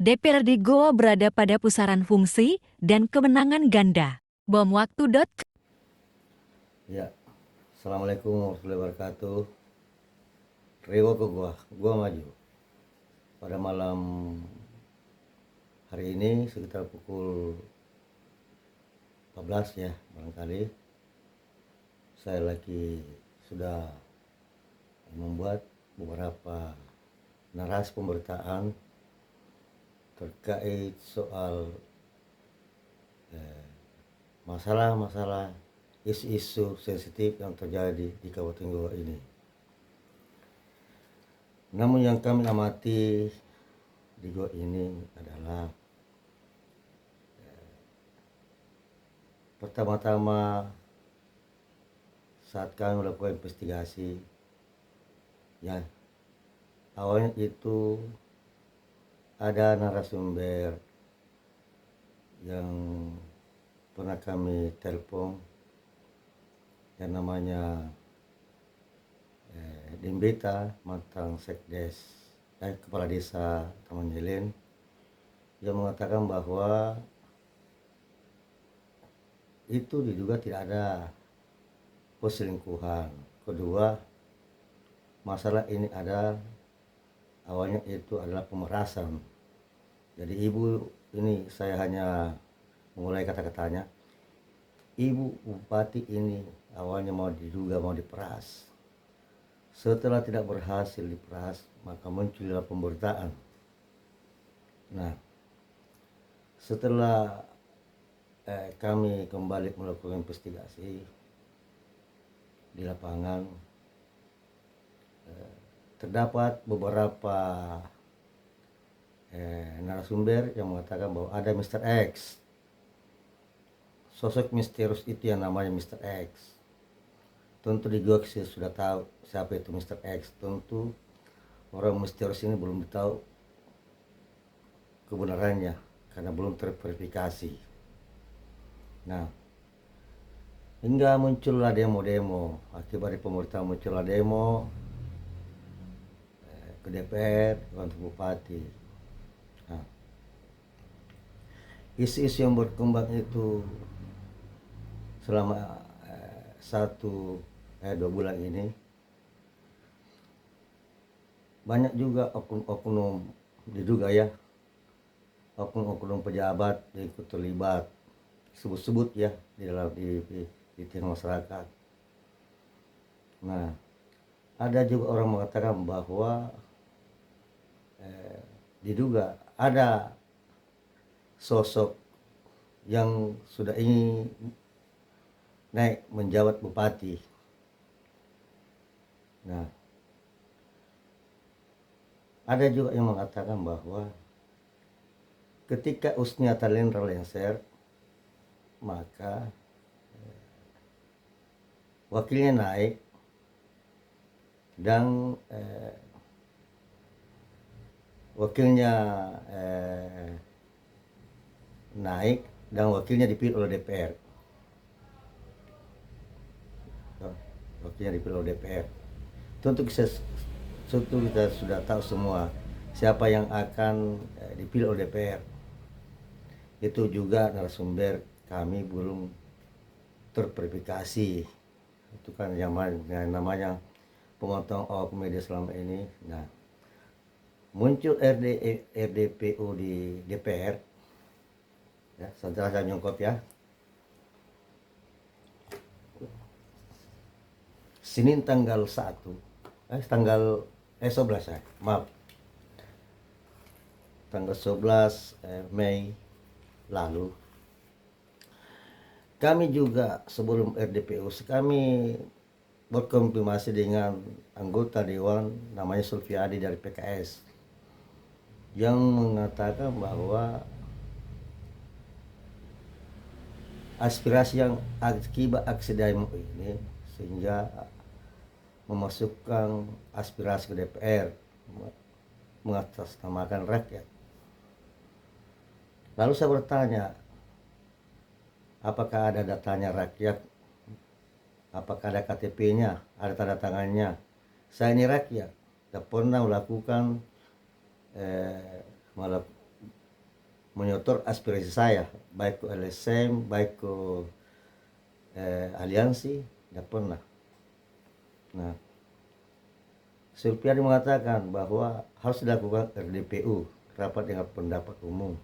DPRD Goa berada pada pusaran fungsi dan kemenangan ganda. Bom waktu. Ya, Assalamualaikum warahmatullahi wabarakatuh. Rewo ke gua maju. Pada malam hari ini sekitar pukul 14 ya, barangkali saya lagi sudah membuat beberapa narasi pemberitaan terkait soal masalah-masalah isu-isu sensitif yang terjadi di Kabupaten Goa ini. Namun yang kami amati di Goa ini adalah pertama-tama saat kami melakukan investigasi, ya awalnya itu ada narasumber yang pernah kami telepon yang namanya Dimbeta, mantan sekdes kepala desa Taman Jelen, yang mengatakan bahwa itu diduga tidak ada perselingkuhan. Kedua, masalah ini awalnya itu adalah pemerasan. Jadi ibu ini, saya hanya mulai kata-katanya, ibu bupati ini awalnya diduga mau diperas. Setelah tidak berhasil diperas, maka muncullah pemberitaan. Nah, setelah kami kembali melakukan investigasi di lapangan, terdapat beberapa narasumber yang mengatakan bahwa ada Mr. X. Sosok misterius itu yang namanya Mr. X. Tentu di Goa sudah tahu siapa itu Mr. X. Tentu orang misterius ini belum tahu kebenarannya karena belum terverifikasi. Nah, hingga muncullah demo-demo. Akibat pemerintahan muncullah demo ke DPR untuk bupati. Nah, isu-isu yang berkembang itu selama 2 bulan ini, banyak juga oknum diduga ya, oknum pejabat ikut terlibat, sebut-sebut ya di dalam di tengah masyarakat. Nah, ada juga orang mengatakan bahwa diduga ada sosok yang sudah ingin naik menjabat bupati. Nah, ada juga yang mengatakan bahwa ketika Usnia Talendra lengser, maka wakilnya naik dan wakilnya dipilih oleh DPR. Tentu kita sudah tahu semua siapa yang akan dipilih oleh DPR. Itu juga narasumber kami belum terverifikasi. Itu kan yang namanya pemotong media selama ini. Nah, muncul RDPU di DPR. Ya, setelah saya nyongkop ya. Senin tanggal 11 ya, maaf. Tanggal 11 Mei lalu, kami juga sebelum RDPU kami berkonfirmasi dengan anggota dewan namanya Sulfiadi dari PKS yang mengatakan bahwa aspirasi yang akibat aksi demo ini sehingga memasukkan aspirasi ke DPR mengatasnamakan rakyat. Lalu saya bertanya, apakah ada datanya rakyat? Apakah ada KTP-nya? Ada tanda tangannya? Saya ini rakyat, tidak pernah melakukan menyotor aspirasi saya, baik ke LSM, baik ke aliansi, tidak pernah. Nah, Sulpiadi mengatakan bahwa harus dilakukan RDPU, rapat dengan pendapat umum,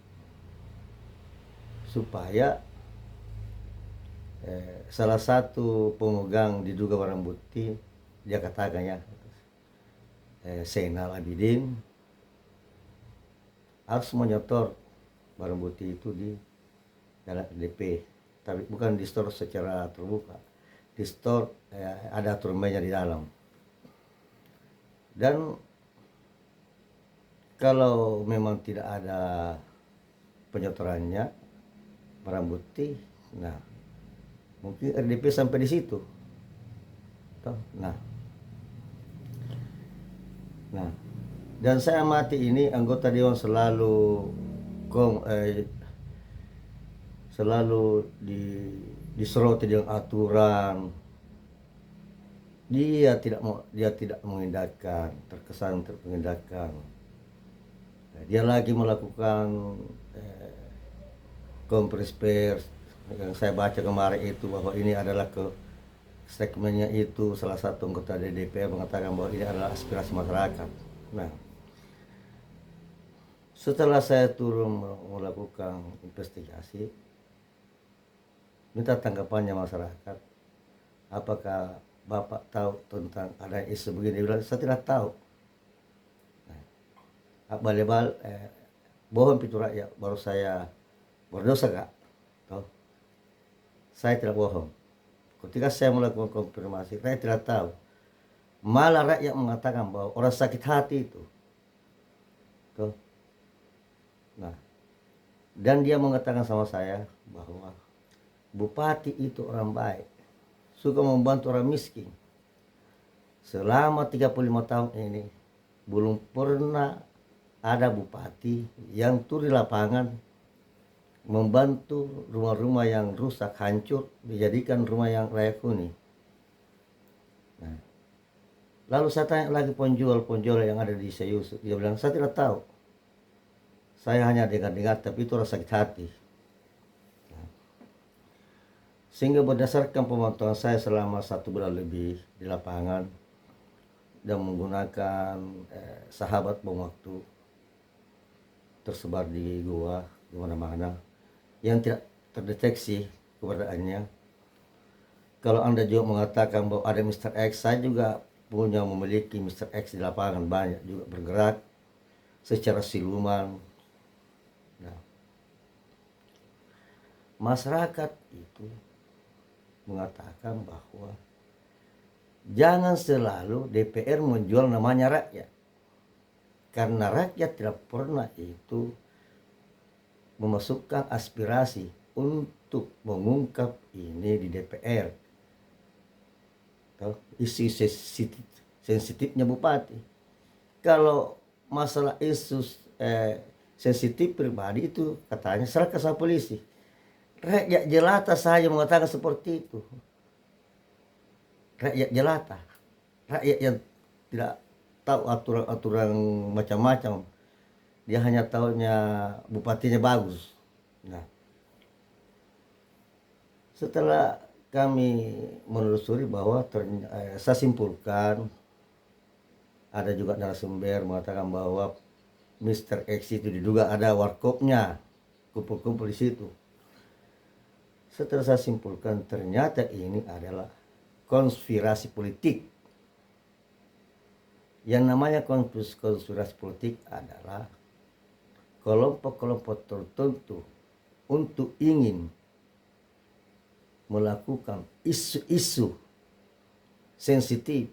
supaya salah satu pemegang diduga barang bukti, dia katakan ya, Zainal Abidin harus menyetor barang bukti itu di dalam RDP, tapi bukan di store secara terbuka, di store ada aturannya di dalam. Dan kalau memang tidak ada penyetorannya barang bukti, nah mungkin RDP sampai di situ. Nah, dan saya amati ini anggota dewan selalu disoroti dengan aturan. Dia tidak mengindahkan, terkesan terpengindahkan. Dia lagi melakukan konferensi pers yang saya baca kemarin itu, bahwa ini adalah segmennya itu salah satu anggota DPR mengatakan bahwa ini adalah aspirasi masyarakat. Nah, setelah saya turun melakukan investigasi, minta tanggapannya masyarakat, apakah Bapak tahu tentang ada isu begini? Dia bilang, saya tidak tahu. Bal-bal bohong pitu rakyat, baru saya berdosa kak? Tahu? Saya tidak bohong. Ketika saya melakukan konfirmasi, rakyat tidak tahu. Malah rakyat mengatakan bahwa orang sakit hati itu. Tuh. Nah, dan dia mengatakan sama saya bahwa bupati itu orang baik, suka membantu orang miskin. Selama 35 tahun ini belum pernah ada bupati yang turun di lapangan membantu rumah-rumah yang rusak, hancur, dijadikan rumah yang layak huni. Nah, lalu saya tanya lagi penjual yang ada di Sayusu, dia bilang saya tidak tahu, saya hanya dengar-dengar, tapi itu orang sakit hati. Sehingga berdasarkan pemantauan saya selama 1 bulan lebih di lapangan dan menggunakan sahabat bom waktu tersebar di gua di mana-mana yang tidak terdeteksi keberadaannya. Kalau Anda juga mengatakan bahwa ada Mr. X, saya juga memiliki Mr. X di lapangan, banyak juga bergerak secara siluman. Nah, masyarakat itu mengatakan bahwa jangan selalu DPR menjual namanya rakyat, karena rakyat tidak pernah itu memasukkan aspirasi untuk mengungkap ini di DPR. Isu sensitifnya bupati. Kalau masalah isu sensitif pribadi itu katanya serahkan sama polisi. Rakyat jelata saja mengatakan seperti itu. Rakyat jelata, rakyat yang tidak tahu aturan-aturan macam-macam, dia hanya tahunya bupatinya bagus. Nah, setelah kami menelusuri bahwa saya simpulkan, ada juga narasumber mengatakan bahwa Mr. X itu diduga ada warkopnya, kumpul-kumpul di situ. Setelah saya simpulkan, ternyata ini adalah konspirasi politik. Yang namanya konspirasi politik adalah kelompok-kelompok tertentu untuk ingin melakukan isu-isu sensitif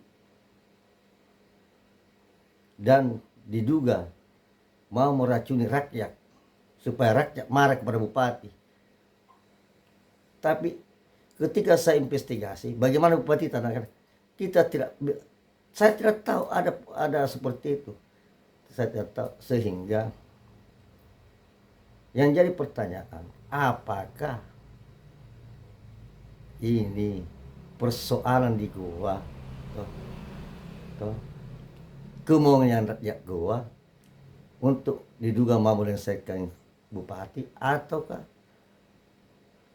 dan diduga mau meracuni rakyat supaya rakyat marah kepada bupati. Tapi ketika saya investigasi, bagaimana bupati tanahkan, saya tidak tahu ada seperti itu. Saya tidak tahu, sehingga yang jadi pertanyaan, apakah ini persoalan di Goa, kemauan rakyat Goa untuk diduga mau melengsarkan bupati ataukah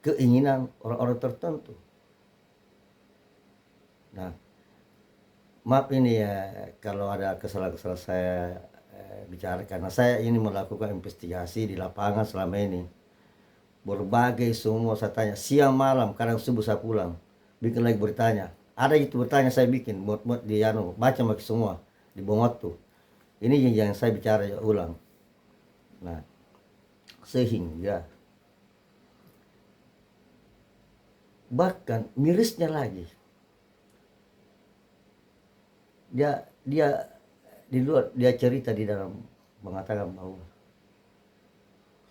keinginan orang-orang tertentu. Nah, maaf ini ya kalau ada kesalahan-kesalahan saya bicara, karena saya ini melakukan investigasi di lapangan selama ini. Berbagai semua saya tanya, siang malam, kadang subuh saya pulang, bikin lagi bertanya. Ada itu bertanya saya bikin, muat-muat di baca maki semua, di bawah waktu. Ini yang saya bicara ya, ulang. Nah, sehingga bahkan mirisnya lagi, dia di luar dia cerita di dalam mengatakan bahwa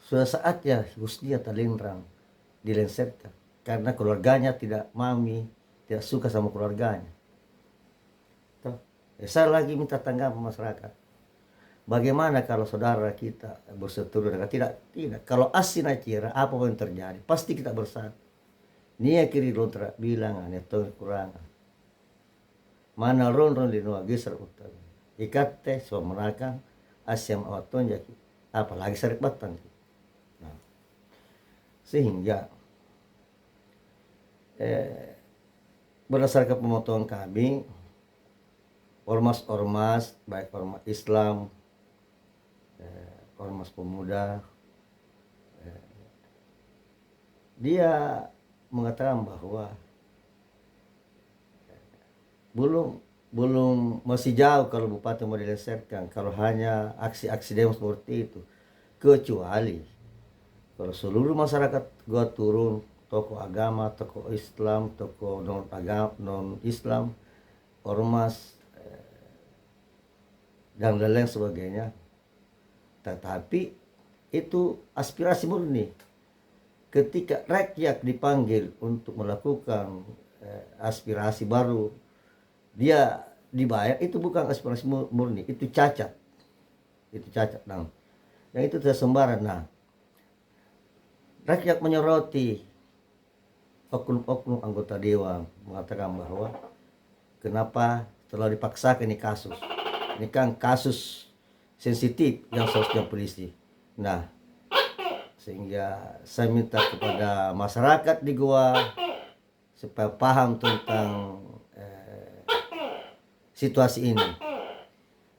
sudah saatnya Husnia Talingprang dilengsarkan karena keluarganya tidak suka sama keluarganya. Saya lagi minta tanggapan masyarakat. Bagaimana kalau saudara kita berseteru dengan tidak? Kalau asin acira apa pun yang terjadi pasti kita bersatu. Nia kiri lontra bilang ane tong kurangan. Mana ron di nua geser utang. Ikat teh so menakan asyam awaton jaki. Apalagi sarik batang. Nah, sehingga berdasarkan pemotongan kami, ormas-ormas baik ormas Islam, ormas pemuda, dia mengatakan bahwa belum masih jauh kalau bupati mau dilengsarkan kalau hanya aksi-aksi demo seperti itu, kecuali kalau seluruh masyarakat gua turun, tokoh agama, tokoh Islam, tokoh non Islam, ormas dan lain-lain sebagainya. Tetapi itu aspirasi murni. Ketika rakyat dipanggil untuk melakukan aspirasi baru, dia dibayar, itu bukan aspirasi murni, itu cacat. Itu cacat. Nah, yang itu tidak sembarang. Nah, rakyat menyoroti oknum-oknum anggota dewan, mengatakan bahwa kenapa telah dipaksakan ini kasus. Ini kan kasus sensitif yang seharusnya polisi. Nah, sehingga saya minta kepada masyarakat di Goa supaya paham tentang situasi ini.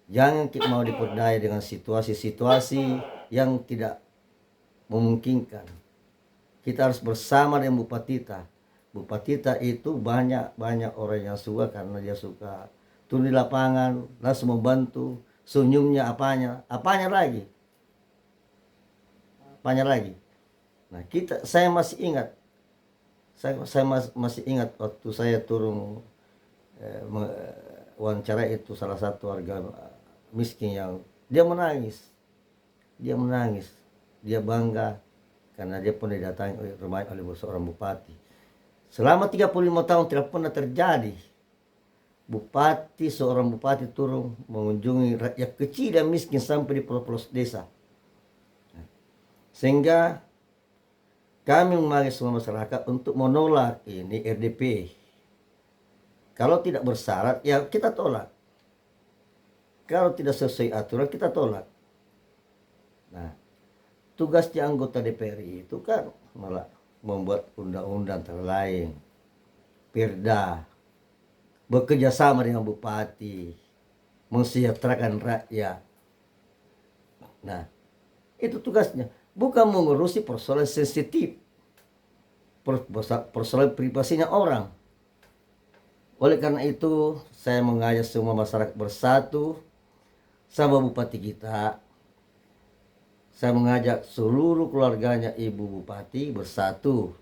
Jangan mau diperdaya dengan situasi-situasi yang tidak memungkinkan. Kita harus bersama dengan Bupatita. Bupatita itu banyak orang yang suka karena dia suka turun di lapangan, langsung membantu, senyumnya apanya lagi. Nah, saya masih ingat, masih ingat waktu saya turun wawancara itu salah satu warga miskin yang dia menangis, dia bangga karena dia pun didatangi oleh seorang bupati. Selama 35 tahun tidak pernah terjadi seorang bupati turun mengunjungi rakyat kecil dan miskin sampai di pelosok desa. Sehingga kami memanggil semua masyarakat untuk menolak ini RDP. Kalau tidak bersyarat, ya kita tolak. Kalau tidak sesuai aturan, kita tolak. Nah, tugasnya anggota DPR itu kan malah membuat undang-undang terlain, perda, bekerja sama dengan bupati, mensejahterakan rakyat. Nah, itu tugasnya. Bukan mengurusi persoalan sensitif, persoalan privasinya orang. Oleh karena itu, saya mengajak semua masyarakat bersatu sama bupati kita. Saya mengajak seluruh keluarganya Ibu Bupati bersatu.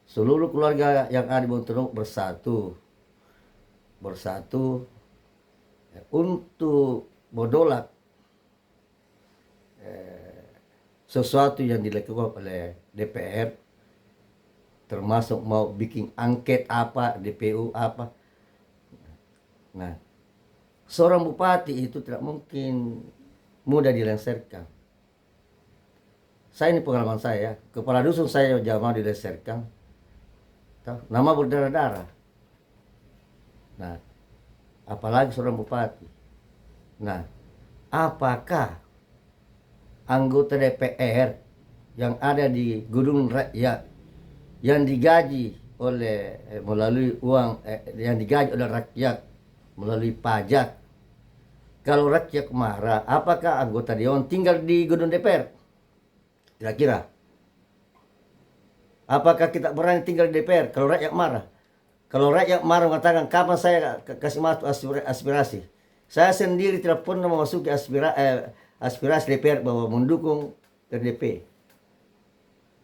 Seluruh keluarga yang ada di Bontolong bersatu untuk menolak sesuatu yang dilakukan oleh DPR, termasuk mau bikin angket apa, DPU apa. Nah, seorang bupati itu tidak mungkin mudah dilengsarkan. Saya ini pengalaman saya, kepala dusun saya jangan mau dilengsarkan, nama berdarah-darah. Nah, apalagi seorang bupati. Nah, apakah anggota DPR yang ada di gedung rakyat yang digaji oleh melalui uang yang digaji oleh rakyat melalui pajak. Kalau rakyat marah, apakah anggota dewan tinggal di gedung DPR? Kira-kira, apakah kita berani tinggal di DPR kalau rakyat marah? Kalau rakyat marah mengatakan kapan saya kasih masuk aspirasi, saya sendiri tidak pernah memasuki aspirasi DPR bahwa mendukung RDP.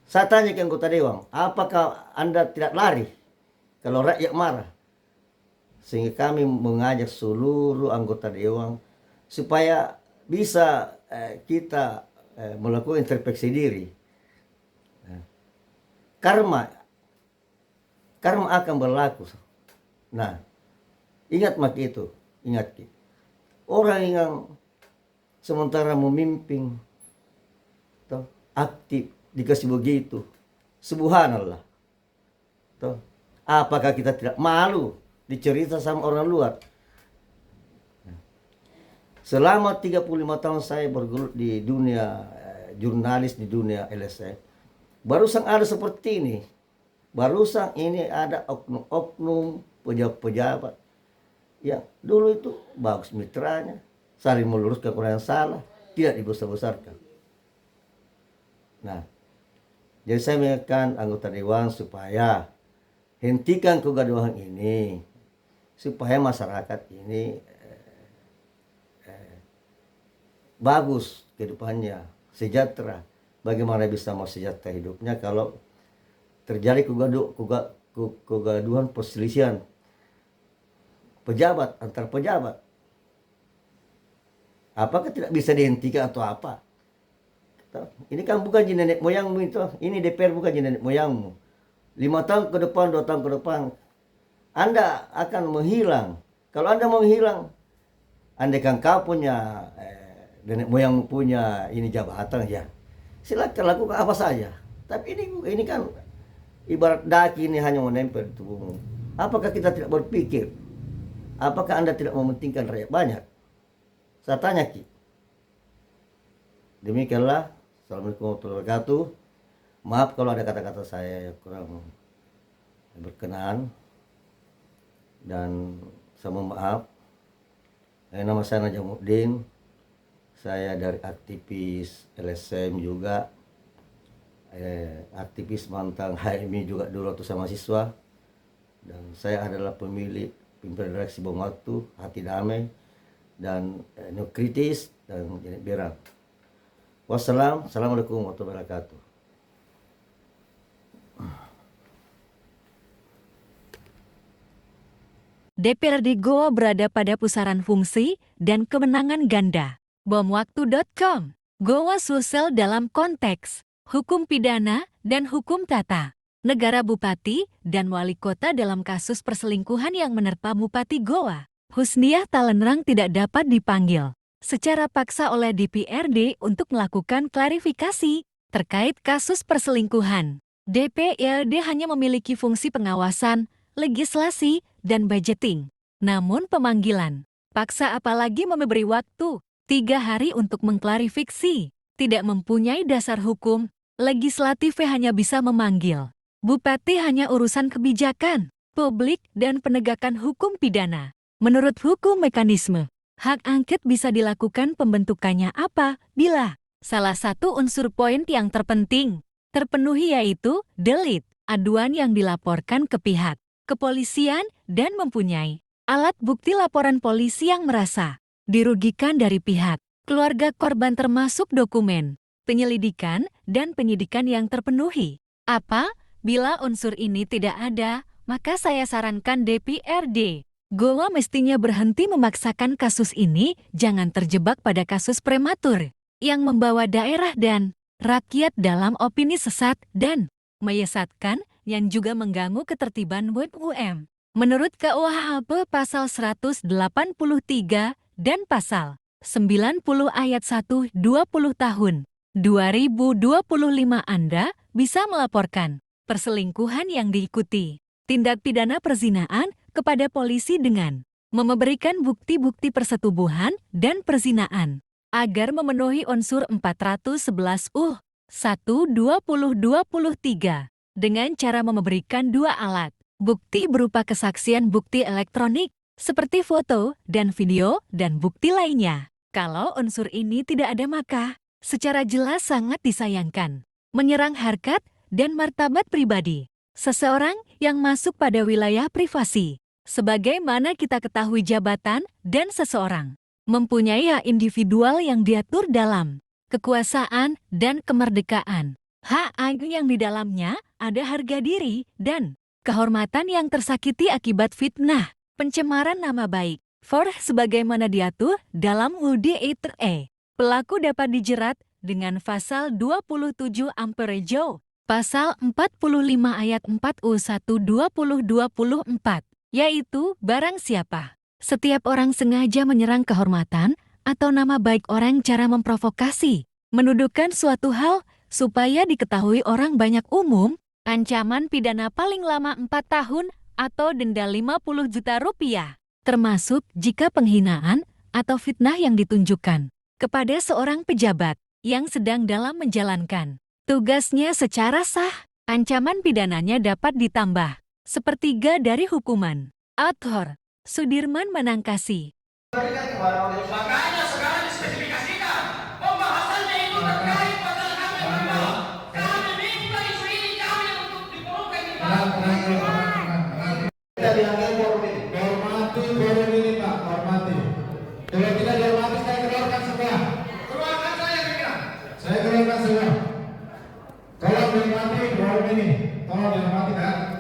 Saya tanya ke anggota dewan, apakah Anda tidak lari kalau rakyat marah? Sehingga kami mengajak seluruh anggota dewan supaya bisa kita melakukan introspeksi diri. Karma akan berlaku. Nah, ingat mak itu, ingat. Orang yang sementara memimpin, toh, aktif, dikasih begitu, subhanallah. Toh, apakah kita tidak malu dicerita sama orang luar? Selama 35 tahun saya bergelut di dunia jurnalis, di dunia LSM, barusan ada seperti ini. Barusan ini ada oknum-oknum pejabat-pejabat yang dulu itu bagus mitranya, saling meluruskan orang yang salah, tidak dibesar-besarkan. Nah, jadi saya mengingatkan anggota dewan supaya hentikan kegaduhan ini, supaya masyarakat ini bagus kehidupannya, sejahtera. Bagaimana bisa mau sejahtera hidupnya kalau terjadi kegaduhan perselisihan pejabat antar pejabat? Apakah tidak bisa dihentikan atau apa? Ini kan bukan nenek moyangmu itu. Ini DPR bukan nenek moyangmu. 5 tahun ke depan, 2 tahun ke depan, Anda akan menghilang. Kalau Anda mau menghilang, andaikan kau punya nenek moyang punya ini jabatan, ya silakan lakukan apa saja. Tapi ini kan ibarat daki, ini hanya menempel di tubuhmu. Apakah kita tidak berpikir? Apakah Anda tidak mementingkan rakyat banyak? Saya tanya, Ki. Demikianlah. Assalamualaikum warahmatullahi wabarakatuh. Maaf kalau ada kata-kata saya yang kurang berkenan, dan saya mohon maaf. Nama saya Najamuddin. Saya dari aktivis LSM juga, aktivis mantan HMI juga dulu waktu saya mahasiswa, dan saya adalah pemilik pimpinan redaksi Bom Waktu, Hati Damai, dan Kritis, dan Jenis Berang. Wassalamualaikum warahmatullahi wabarakatuh. DPRD Goa berada pada pusaran fungsi dan kewenangan ganda. Bomwaktu.com. Goa sosial dalam konteks hukum pidana dan hukum tata negara, bupati dan wali kota dalam kasus perselingkuhan yang menerpa Bupati Goa, Husniah Talenrang, tidak dapat dipanggil secara paksa oleh DPRD untuk melakukan klarifikasi terkait kasus perselingkuhan. DPRD hanya memiliki fungsi pengawasan, legislasi, dan budgeting. Namun pemanggilan paksa, apalagi memberi waktu 3 hari untuk mengklarifikasi, tidak mempunyai dasar hukum. Legislatif hanya bisa memanggil. Bupati hanya urusan kebijakan publik dan penegakan hukum pidana. Menurut hukum mekanisme, hak angket bisa dilakukan pembentukannya apa bila salah satu unsur poin yang terpenting terpenuhi, yaitu delit aduan yang dilaporkan ke pihak kepolisian dan mempunyai alat bukti laporan polisi yang merasa dirugikan dari pihak keluarga korban, termasuk dokumen penyelidikan dan penyidikan yang terpenuhi. Apa bila unsur ini tidak ada? Maka saya sarankan DPRD Goa mestinya berhenti memaksakan kasus ini. Jangan terjebak pada kasus prematur yang membawa daerah dan rakyat dalam opini sesat dan menyesatkan, yang juga mengganggu ketertiban BUM. Menurut KUHP pasal 183 dan pasal 90 ayat 1 20 tahun 2025, Anda bisa melaporkan perselingkuhan yang diikuti tindak pidana perzinaan kepada polisi dengan memberikan bukti-bukti persetubuhan dan perzinaan agar memenuhi unsur 411 1/2023 dengan cara memberikan dua alat bukti berupa kesaksian bukti elektronik seperti foto dan video dan bukti lainnya. Kalau unsur ini tidak ada maka secara jelas sangat disayangkan menyerang harkat dan martabat pribadi seseorang yang masuk pada wilayah privasi. Sebagaimana kita ketahui jabatan dan seseorang mempunyai hak individual yang diatur dalam kekuasaan dan kemerdekaan. Hak yang di dalamnya ada harga diri dan kehormatan yang tersakiti akibat fitnah, pencemaran nama baik. Sebagaimana diatur dalam UUD ITE, pelaku dapat dijerat dengan pasal 27 Amperejo, pasal 45 ayat 4 U1 2024, yaitu barang siapa. Setiap orang sengaja menyerang kehormatan atau nama baik orang cara memprovokasi, menuduhkan suatu hal supaya diketahui orang banyak umum, ancaman pidana paling lama 4 tahun atau denda 50 juta rupiah, termasuk jika penghinaan atau fitnah yang ditunjukkan kepada seorang pejabat yang sedang dalam menjalankan tugasnya secara sah, ancaman pidananya dapat ditambah sepertiga dari hukuman. Author Sudirman Manangkasi. Makanya sekarang dispesifikasikan pembahasannya itu terkait pada kami minta isu ini kami untuk diperlukan di Kita dianggap hormati forum ini Pak, hormati. Kalau tidak dihormati saya keluarkan semua. keluarkan saya pikiran. Saya keluarkan semua. Tolong dihormati forum ini, tolong dihormati kan.